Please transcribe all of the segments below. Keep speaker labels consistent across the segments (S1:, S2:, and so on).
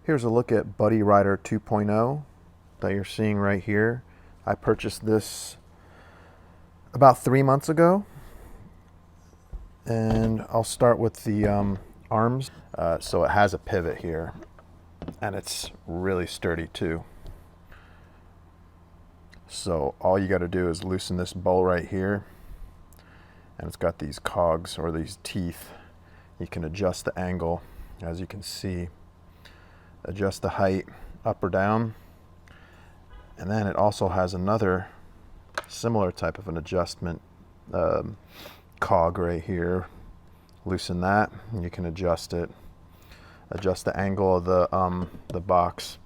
S1: Here's a look at Buddy Rider 2.0 that you're seeing right here. I purchased this about 3 months ago, and I'll start with the arms. So it has a pivot here, and it's really sturdy too. So all you got to do is loosen this bolt right here, and it's got these cogs, or these teeth. You can adjust the angle, as you can see, adjust the height up or down, and then it also has another similar type of an adjustment cog right here. Loosen that, and you can adjust it, adjust the angle of the box.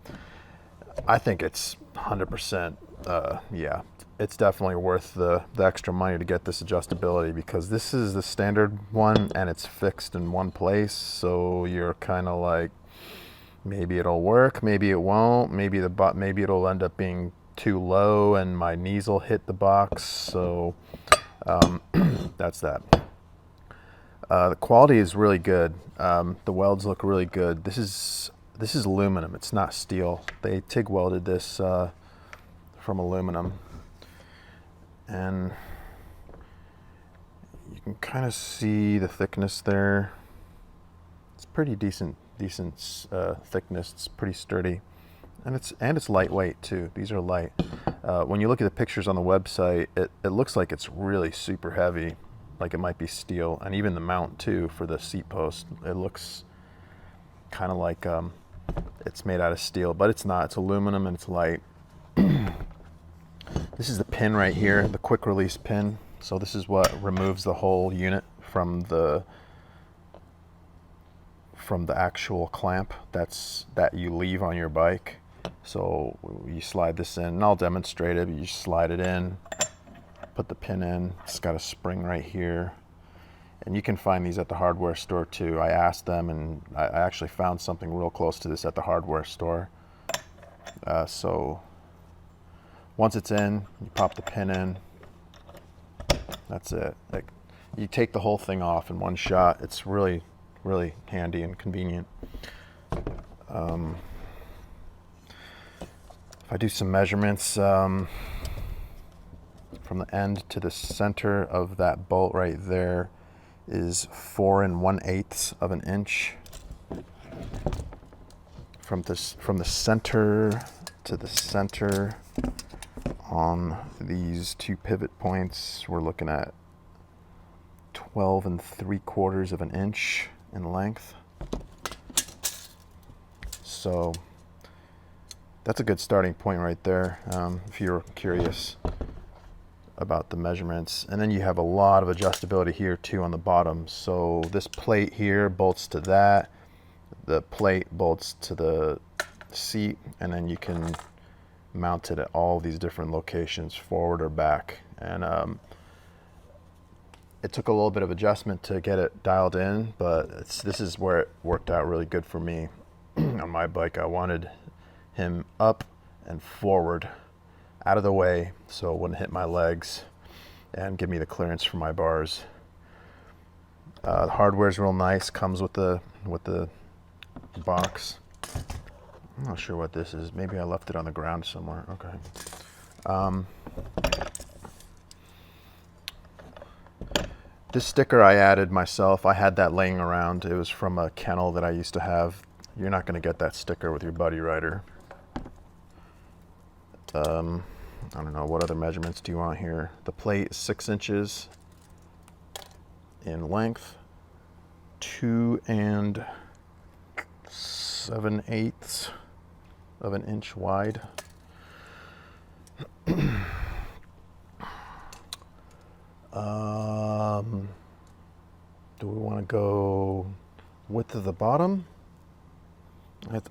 S1: I think it's 100%. Yeah, it's definitely worth the extra money to get this adjustability, because this is the standard one and it's fixed in one place. So you're kind of like, maybe it'll work, maybe it won't, maybe it'll end up being too low and my knees will hit the box. So that's that. The quality is really good. The welds look really good. This is aluminum. It's not steel. They TIG welded this from aluminum, and you can kind of see the thickness there. It's pretty decent thickness. It's pretty sturdy, and it's lightweight too. These are light. When you look at the pictures on the website, it looks like it's really super heavy, like it might be steel. And even the mount too for the seat post, it looks kind of like it's made out of steel, but it's not. It's aluminum and it's light. This is the pin right here, the quick release pin. So this is what removes the whole unit from the actual clamp that you leave on your bike. So you slide this in, and I'll demonstrate it. You slide it in, put the pin in. It's got a spring right here, and you can find these at the hardware store too. I asked them, and I actually found something real close to this at the hardware store. So once it's in, you pop the pin in. That's it. Like, you take the whole thing off in one shot. It's really, really handy and convenient. If I do some measurements, from the end to the center of that bolt right there is 4 1/8 of an inch. From the center to the center on these two pivot points, we're looking at 12 3/4 of an inch in length. So that's a good starting point right there, if you're curious about the measurements. And then you have a lot of adjustability here too on the bottom. So this plate here bolts to that, the plate bolts to the seat, and then you can mount it at all these different locations, forward or back. And it took a little bit of adjustment to get it dialed in, but this is where it worked out really good for me. On my bike, I wanted him up and forward, out of the way, so it wouldn't hit my legs and give me the clearance for my bars. The hardware is real nice. Comes with the box. I'm not sure what this is. Maybe I left it on the ground somewhere. Okay. This sticker I added myself. I had that laying around. It was from a kennel that I used to have. You're not going to get that sticker with your Buddy Rider. I don't know, what other measurements do you want here? The plate is 6 inches in length, 2 7/8 of an inch wide. Do we want to go width of the bottom?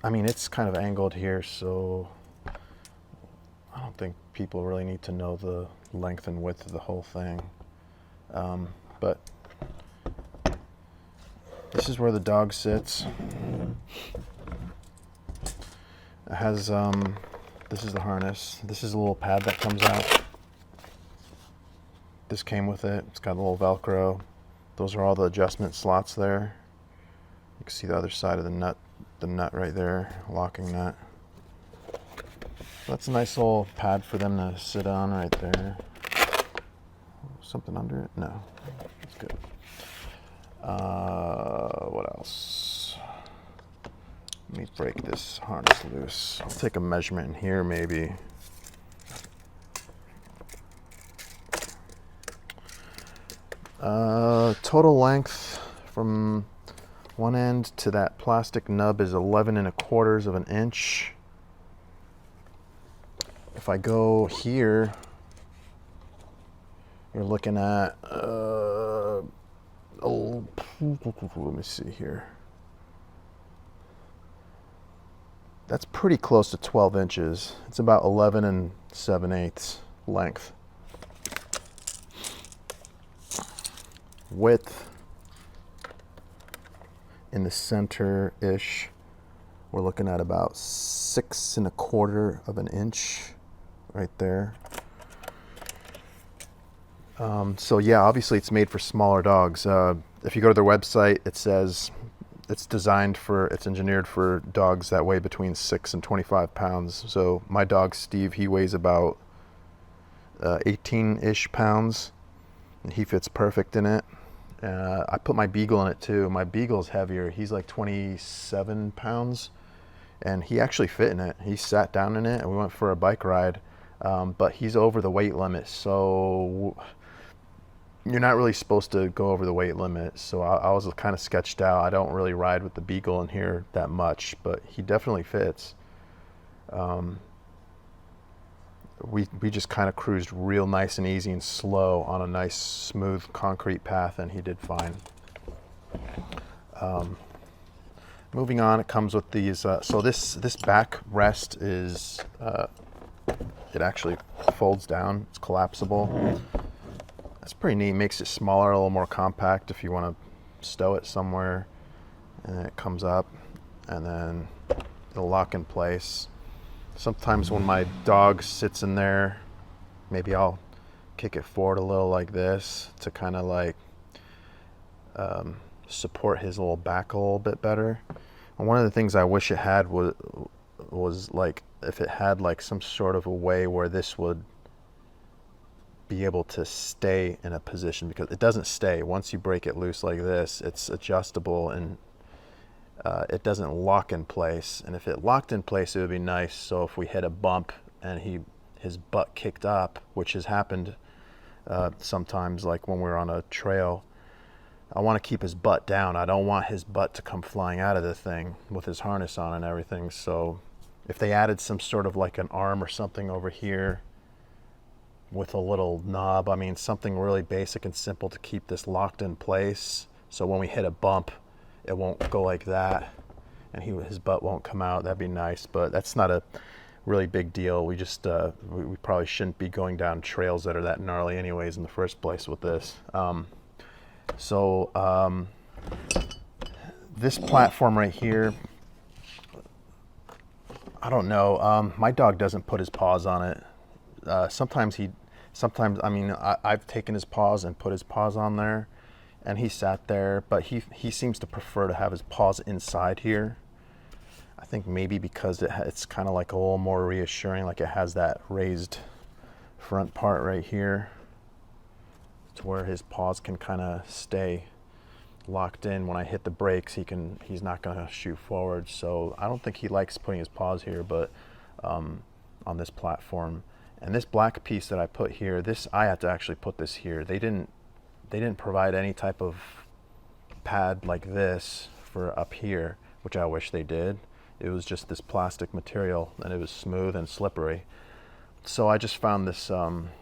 S1: I mean, it's kind of angled here, so I don't think people really need to know the length and width of the whole thing. But this is where the dog sits. It has, this is the harness. This is a little pad that comes out. This came with it. It's got a little Velcro. Those are all the adjustment slots there. You can see the other side of the nut the nut right there, locking nut. That's a nice little pad for them to sit on right there. Something under it? No, that's good. What else? Let me break this harness loose. I'll take a measurement in here maybe. Total length from one end to that plastic nub is 11 1/4 of an inch. If I go here, you're looking at, let me see here. That's pretty close to 12 inches. It's about 11 7/8 length. Width in the center-ish, we're looking at about 6 1/4 of an inch right there. So yeah, obviously it's made for smaller dogs. If you go to their website, it says it's engineered for dogs that weigh between 6 and 25 pounds. So my dog Steve, he weighs about 18-ish pounds, and he fits perfect in it. I put my Beagle in it too. My Beagle's heavier. He's like 27 pounds, and he actually fit in it. He sat down in it, and we went for a bike ride, but he's over the weight limit, so you're not really supposed to go over the weight limit. So I was kind of sketched out. I don't really ride with the Beagle in here that much, but he definitely fits. We just kind of cruised real nice and easy and slow on a nice smooth concrete path, and he did fine. Moving on, it comes with these. So this back rest is it actually folds down. It's collapsible. That's pretty neat. Makes it smaller, a little more compact if you want to stow it somewhere. And then it comes up, and then it'll lock in place. Sometimes when my dog sits in there, maybe I'll kick it forward a little like this to kind of like support his little back a little bit better. And one of the things I wish it had was like if it had like some sort of a way where this would be able to stay in a position, because it doesn't stay. Once you break it loose like this, it's adjustable, and it doesn't lock in place. And if it locked in place, it would be nice. So if we hit a bump and his butt kicked up, which has happened sometimes, like when we're on a trail, I want to keep his butt down. I don't want his butt to come flying out of the thing with his harness on and everything. So if they added some sort of like an arm or something over here with a little knob, I mean something really basic and simple to keep this locked in place, so when we hit a bump, it won't go like that, and his butt won't come out. That'd be nice, but that's not a really big deal. We just we probably shouldn't be going down trails that are that gnarly anyways in the first place with this. This platform right here, I don't know. My dog doesn't put his paws on it. Sometimes I mean, I've taken his paws and put his paws on there, and he sat there, but he seems to prefer to have his paws inside here. I think maybe because it's kind of like a little more reassuring, like it has that raised front part right here to where his paws can kind of stay locked in. When I hit the brakes, he's not going to shoot forward. So I don't think he likes putting his paws here, but on this platform. And this black piece that I put here, I had to actually put this here. They didn't provide any type of pad like this for up here, which I wish they did. It was just this plastic material, and it was smooth and slippery. So I just found this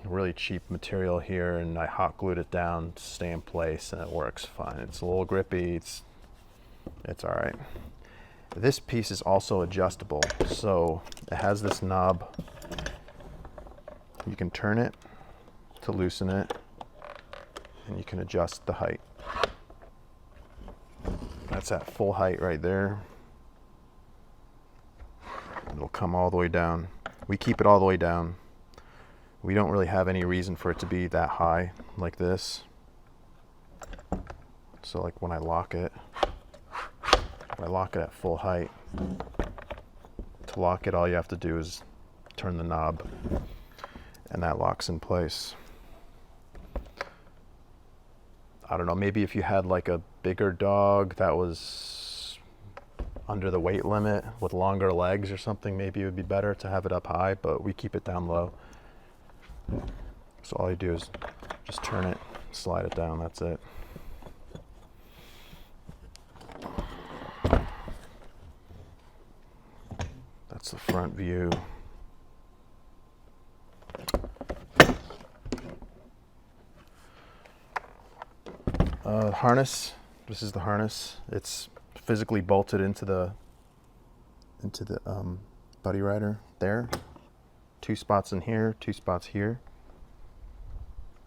S1: really cheap material here, and I hot glued it down to stay in place, and it works fine. It's a little grippy. It's all right. This piece is also adjustable, so it has this knob. You can turn it to loosen it, and you can adjust the height. That's at full height right there. It'll come all the way down. We keep it all the way down. We don't really have any reason for it to be that high like this. So like when I lock it, I lock it at full height. To lock it, all you have to do is turn the knob, and that locks in place. I don't know, maybe if you had like a bigger dog that was under the weight limit with longer legs or something, maybe it would be better to have it up high, but we keep it down low. So all you do is just turn it, slide it down, that's it. That's the front view. Harness. This is the harness. It's physically bolted into the buddy rider there. 2 spots in here, 2 spots here.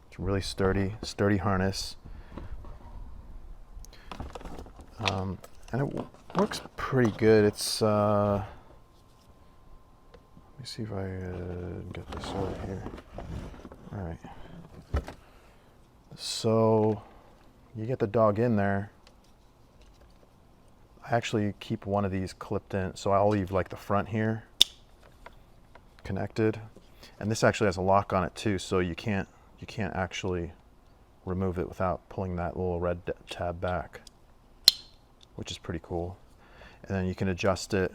S1: It's really sturdy harness. And it works pretty good. It's let me see if I get this over here. All right. So you get the dog in there. I actually keep one of these clipped in, so I'll leave like the front here connected, and this actually has a lock on it too, so you can't actually remove it without pulling that little red tab back, which is pretty cool. And then you can adjust it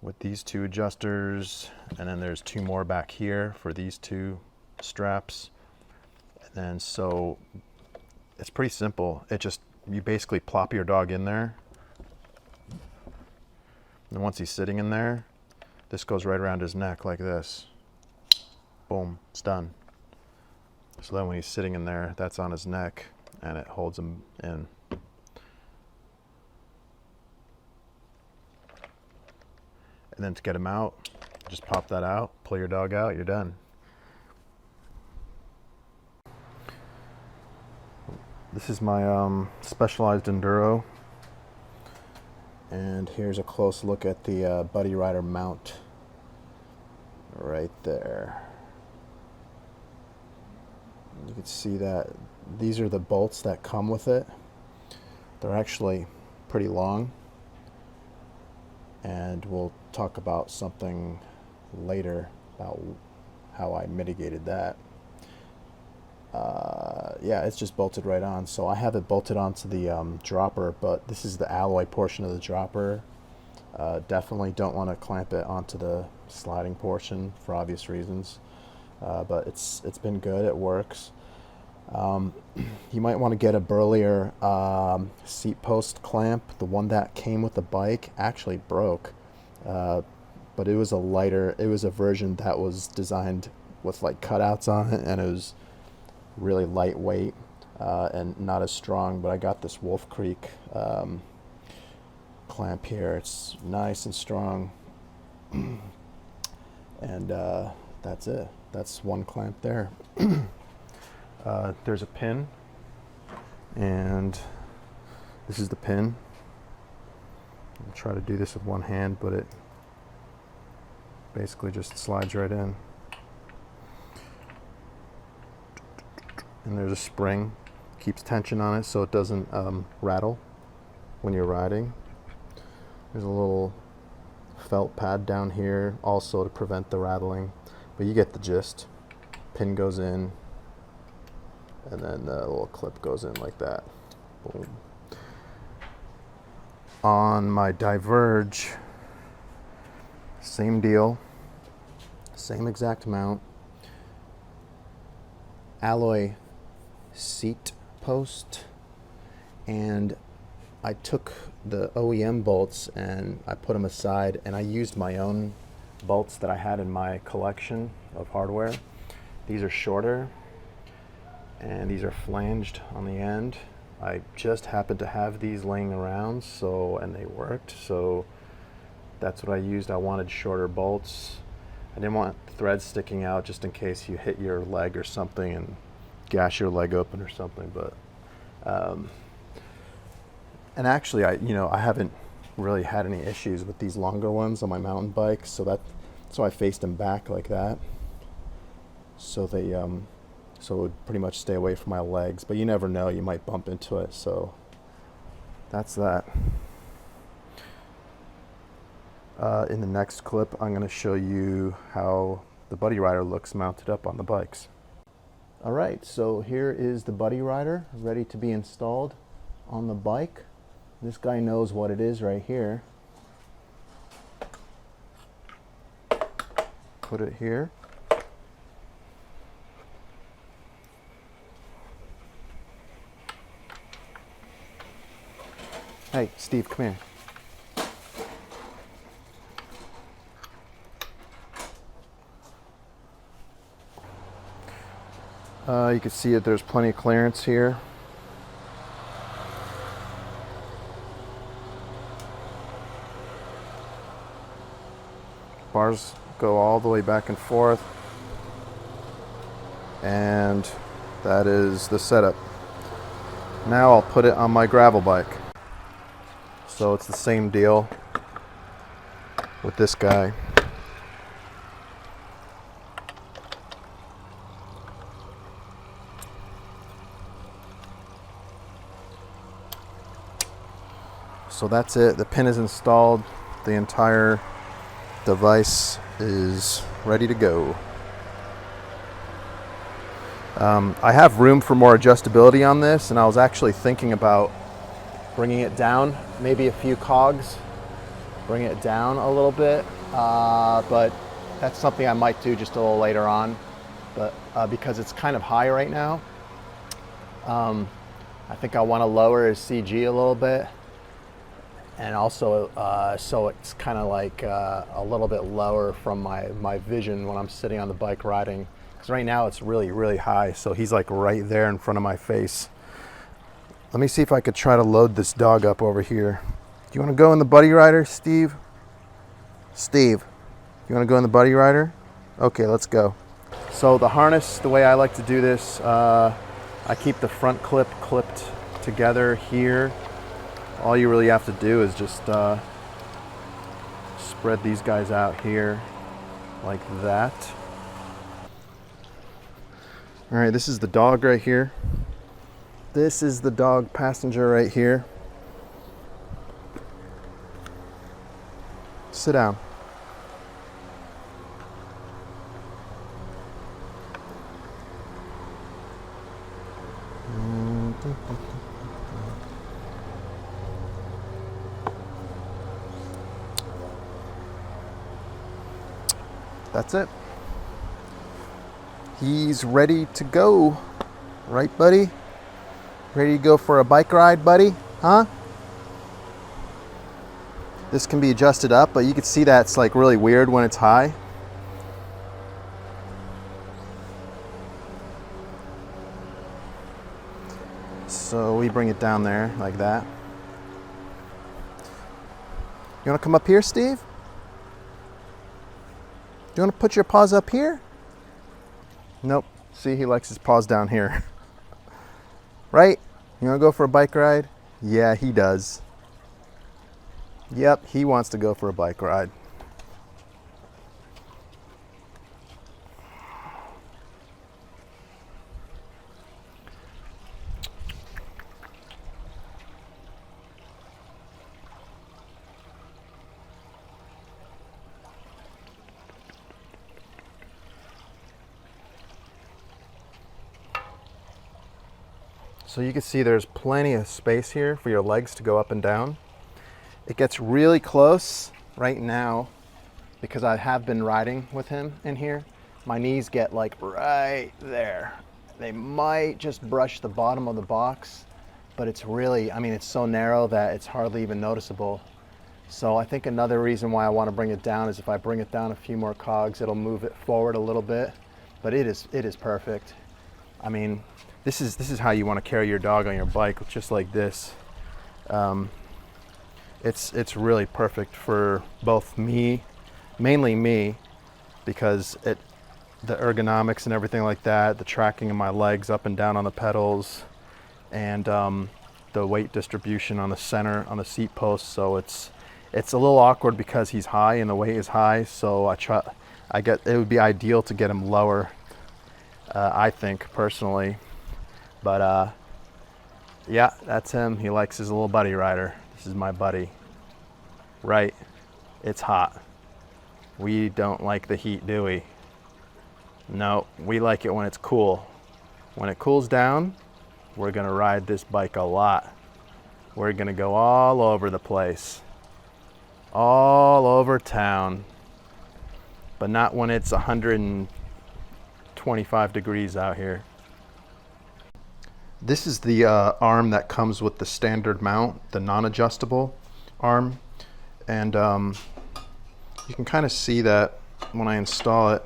S1: with these 2 adjusters, and then there's 2 more back here for these 2 straps. And then so it's pretty simple. You basically plop your dog in there, and once he's sitting in there, this goes right around his neck like this. Boom, it's done. So then when he's sitting in there, that's on his neck, and it holds him in. And then to get him out, just pop that out, pull your dog out, you're done. This is my Specialized Enduro, and here's a close look at the buddy rider mount right there. You can see that these are the bolts that come with it. They're actually pretty long, and we'll talk about something later about how I mitigated that. Yeah, it's just bolted right on. So I have it bolted onto the dropper, but this is the alloy portion of the dropper. Definitely don't want to clamp it onto the sliding portion for obvious reasons. But it's been good, it works. You might want to get a burlier seat post clamp. The one that came with the bike actually broke, but it was a version that was designed with like cutouts on it, and it was really lightweight and not as strong. But I got this Wolf Creek clamp here. It's nice and strong, and that's it. That's one clamp there. There's a pin, and this is the pin. I'll try to do this with one hand, but it basically just slides right in. And there's a spring, keeps tension on it so it doesn't rattle when you're riding. There's a little felt pad down here also to prevent the rattling, but you get the gist. Pin goes in, and then the little clip goes in like that. Boom. On my Diverge, same deal, same exact mount, alloy seat post, and I took the OEM bolts and I put them aside, and I used my own bolts that I had in my collection of hardware. These are shorter, and these are flanged on the end. I just happened to have these laying around, and they worked, so that's what I used. I wanted shorter bolts. I didn't want threads sticking out just in case you hit your leg or something and gash your leg open or something. But and actually I haven't really had any issues with these longer ones on my mountain bike, so I faced them back like that, so they so it would pretty much stay away from my legs. But you never know, you might bump into it, so that's that. In the next clip, I'm going to show you how the Buddy Rider looks mounted up on the bikes. All right, so here is the Buddy Rider ready to be installed on the bike. This guy knows what it is right here. Put it here. Hey, Steve, come here. You can see that there's plenty of clearance here. Bars go all the way back and forth. And that is the setup. Now I'll put it on my gravel bike. So it's the same deal with this guy. So that's it. The pin is installed. The entire device is ready to go. I have room for more adjustability on this, and I was actually thinking about bringing it down, maybe a few cogs, bring it down a little bit, but that's something I might do just a little later on. But because it's kind of high right now, I think I want to lower his CG a little bit. And also, so it's kind of like a little bit lower from my vision when I'm sitting on the bike riding. Because right now it's really, really high. So he's like right there in front of my face. Let me see if I could try to load this dog up over here. Do you want to go in the Buddy Rider, Steve? Steve, you want to go in the Buddy Rider? Okay, let's go. So the harness, the way I like to do this, I keep the front clip clipped together here. All you really have to do is just spread these guys out here like that. All right, this is the dog right here. This is the dog passenger right here. Sit down. That's it. He's ready to go. Right, buddy? Ready to go for a bike ride, buddy? Huh? This can be adjusted up, but you can see that it's like really weird when it's high. So we bring it down there like that. You want to come up here, Steve? Do you want to put your paws up here? Nope. See, he likes his paws down here. Right? You want to go for a bike ride? Yeah, he does. Yep, he wants to go for a bike ride. So you can see there's plenty of space here for your legs to go up and down. It gets really close right now because I have been riding with him in here. My knees get like right there. They might just brush the bottom of the box, but it's really, I mean, it's so narrow that it's hardly even noticeable. So I think another reason why I want to bring it down is if I bring it down a few more cogs, it'll move it forward a little bit, but it is perfect. I mean, this is how you want to carry your dog on your bike, just like this. It's really perfect for both me, mainly me, because the ergonomics and everything like that, the tracking of my legs up and down on the pedals, and the weight distribution on the center, on the seat post. So it's a little awkward because he's high and the weight is high. So it would be ideal to get him lower, I think personally. But Yeah, that's him. He likes his little buddy rider. This is my buddy. Right, it's hot. We don't like the heat, do we? No, we like it when it's cool. When it cools down, we're gonna ride this bike a lot. We're gonna go all over the place. All over town. But not when it's 125 degrees out here. This is the arm that comes with the standard mount, the non-adjustable arm. And you can kind of see that when I install it.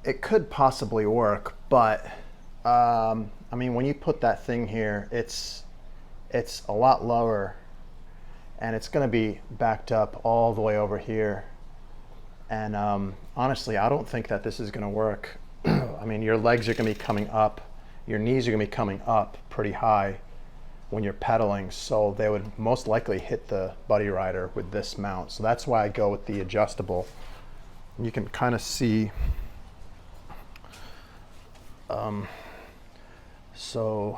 S1: It could possibly work, but I mean, when you put that thing here, it's a lot lower, and it's going to be backed up all the way over here. And honestly, I don't think that this is going to work. I mean, your legs are going to be coming up, your knees are going to be coming up pretty high when you're pedaling, so they would most likely hit the buddy rider with this mount. So that's why I go with the adjustable. You can kind of see, so,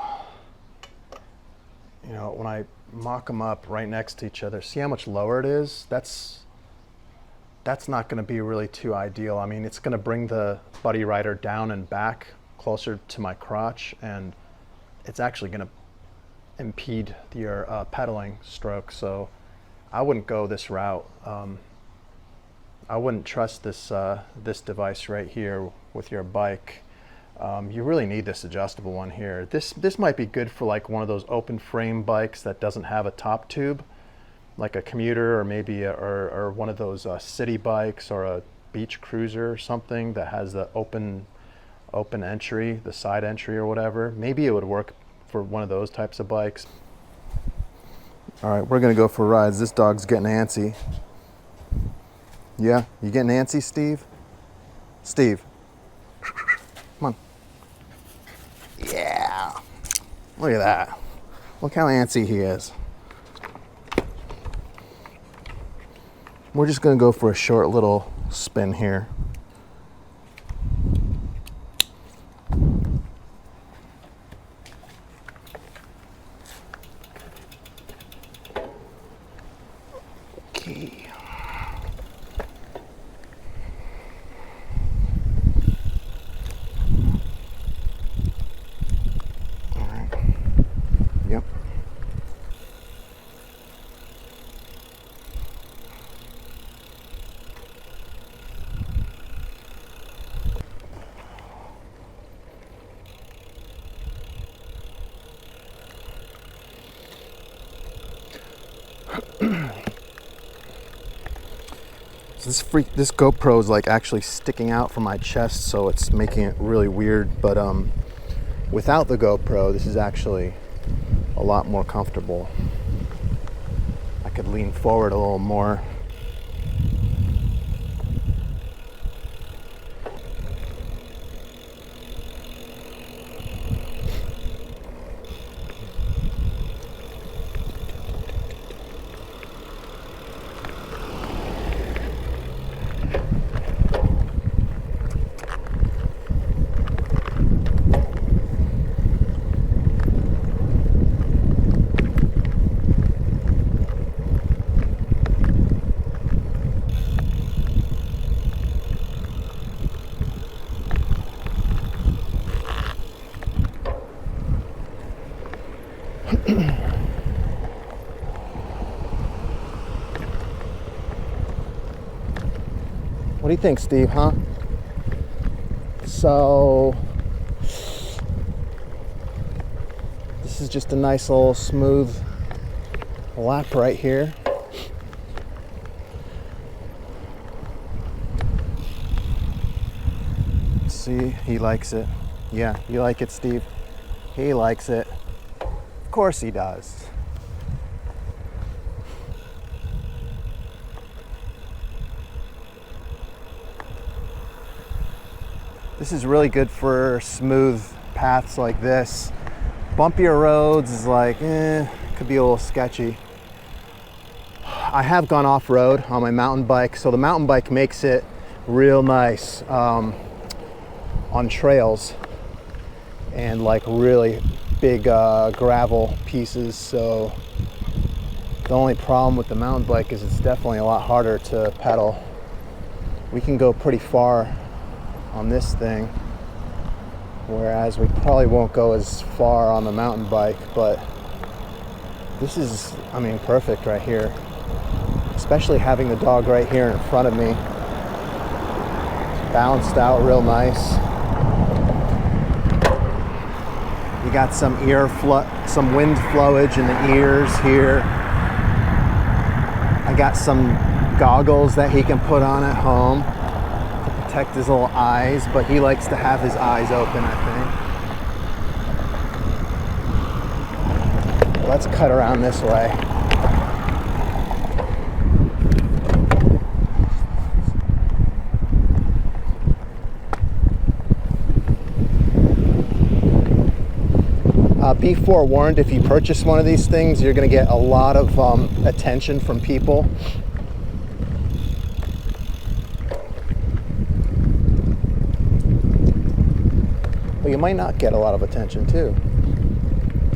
S1: you know, when I mock them up right next to each other, see how much lower it is? That's not going to be really too ideal. I mean, it's going to bring the buddy rider down and back closer to my crotch, and it's actually going to impede your pedaling stroke. So I wouldn't go this route. I wouldn't trust this this device right here with your bike. You really need this adjustable one here. This might be good for like one of those open frame bikes that doesn't have a top tube, like a commuter, or maybe or one of those city bikes, or a beach cruiser or something that has the open entry, the side entry or whatever. Maybe it would work for one of those types of bikes. All right, we're gonna go for rides. This dog's getting antsy. Yeah, you getting antsy, Steve? Steve, come on. Yeah, look at that. Look how antsy he is. We're just gonna go for a short little spin here. Okay. All right. Yep. This GoPro is like actually sticking out from my chest, so it's making it really weird. But without the GoPro, this is actually a lot more comfortable. I could lean forward a little more. What do you think, Steve, huh? So, this is just a nice little smooth lap right here. See, he likes it. Yeah, you like it, Steve? He likes it. Of course he does. This is really good for smooth paths like this. Bumpier roads is like, could be a little sketchy. I have gone off-road on my mountain bike, so the mountain bike makes it real nice.
S2: on trails and like really big gravel pieces. So the only problem with the mountain bike is it's definitely a lot harder to pedal. We can go pretty far on this thing, whereas we probably won't go as far on the mountain bike, but this is, I mean, perfect right here. Especially having the dog right here in front of me. Balanced out real nice. You got some some wind flowage in the ears here. I got some goggles that he can put on at home to protect his little eyes, but he likes to have his eyes open, I think. Let's cut around this way. Be forewarned, if you purchase one of these things, you're going to get a lot of attention from people. But you might not get a lot of attention too.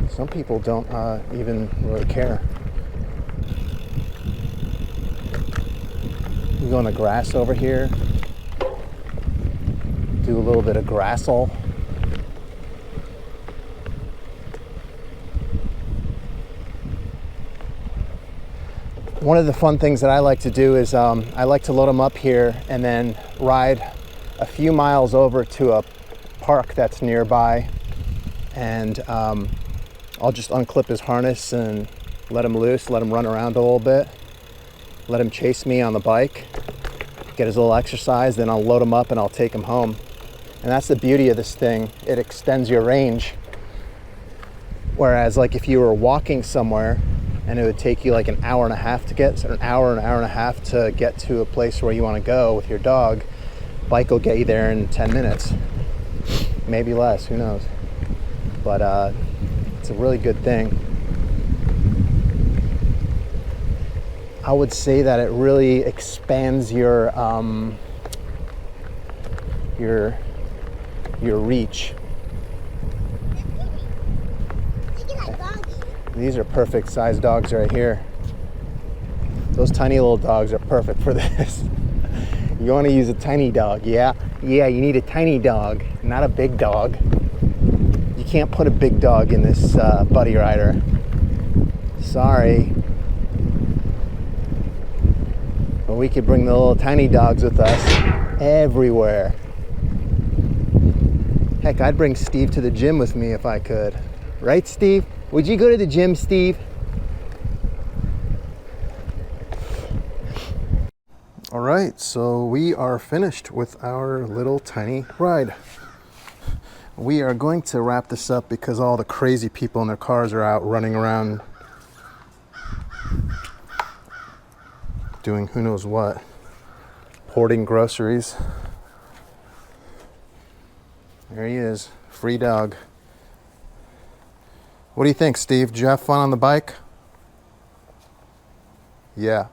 S2: Some people don't even really care. You go in the grass over here, do a little bit of grassel. One of the fun things that I like to do is I like to load him up here and then ride a few miles over to a park that's nearby, and I'll just unclip his harness and let him loose, let him run around a little bit, let him chase me on the bike, get his little exercise, then I'll load him up and I'll take him home. And that's the beauty of this thing. It extends your range. Whereas like if you were walking somewhere and it would take you like an hour and a half to get, an hour and a half to get to a place where you want to go with your dog, bike will get you there in 10 minutes. Maybe less, who knows. But it's a really good thing. I would say that it really expands your reach. These are perfect size dogs right here. Those tiny little dogs are perfect for this. You want to use a tiny dog, yeah? Yeah, you need a tiny dog, not a big dog. You can't put a big dog in this buddy rider. Sorry. But we could bring the little tiny dogs with us everywhere. Heck, I'd bring Steve to the gym with me if I could. Right, Steve? Would you go to the gym, Steve? All right, so we are finished with our little tiny ride. We are going to wrap this up because all the crazy people in their cars are out running around doing who knows what, hoarding groceries. There he is, free dog. What do you think, Steve? Did you have fun on the bike? Yeah.